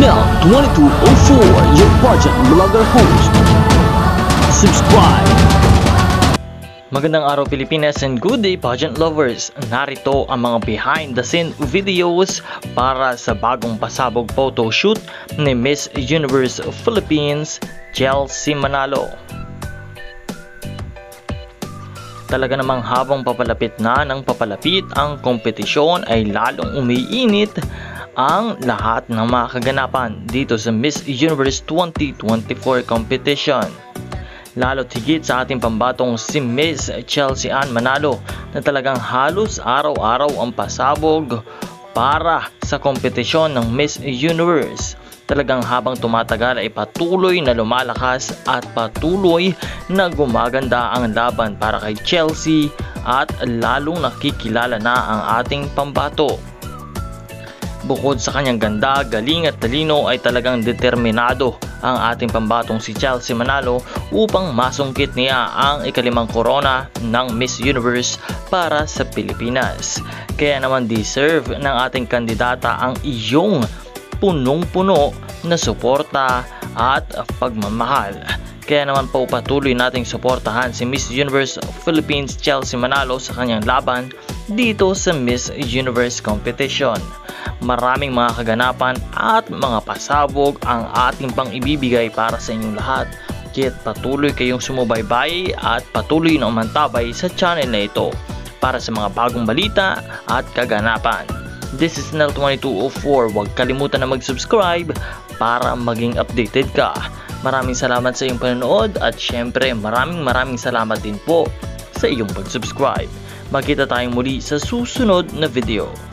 Nel 2204, your pageant vlogger host. Subscribe! Magandang araw Pilipinas and good day pageant lovers! Narito ang mga behind the scene videos para sa bagong pasabog photoshoot ni Miss Universe Philippines, Chelsea Manalo. Talaga namang habang papalapit na ng papalapit ang kompetisyon ay lalong umiinit ang lahat ng mga kaganapan dito sa Miss Universe 2024 competition. Lalo't higit sa ating pambatong si Miss Chelsea Ann Manalo na talagang halos araw-araw ang pasabog para sa kompetisyon ng Miss Universe. Talagang habang tumatagal ay patuloy na lumalakas at patuloy na gumaganda ang laban para kay Chelsea at lalong nakikilala na ang ating pambato. Bukod sa kanyang ganda, galing at talino ay talagang determinado ang ating pambatong si Chelsea Manalo upang masungkit niya ang ikalimang korona ng Miss Universe para sa Pilipinas. Kaya naman deserve ng ating kandidata ang iyong punong-puno na suporta at pagmamahal. Kaya naman po patuloy nating suportahan si Miss Universe Philippines Chelsea Manalo sa kanyang laban dito sa Miss Universe competition. Maraming mga kaganapan at mga pasabog ang ating pang ibibigay para sa inyong lahat. Kaya't patuloy kayong sumubaybay at patuloy na umantabay sa channel na ito para sa mga bagong balita at kaganapan. This is Nel 2204. Huwag kalimutan na mag-subscribe para maging updated ka. Maraming salamat sa iyong panonood at syempre maraming salamat din po sa iyong pag-subscribe. Magkita tayong muli sa susunod na video.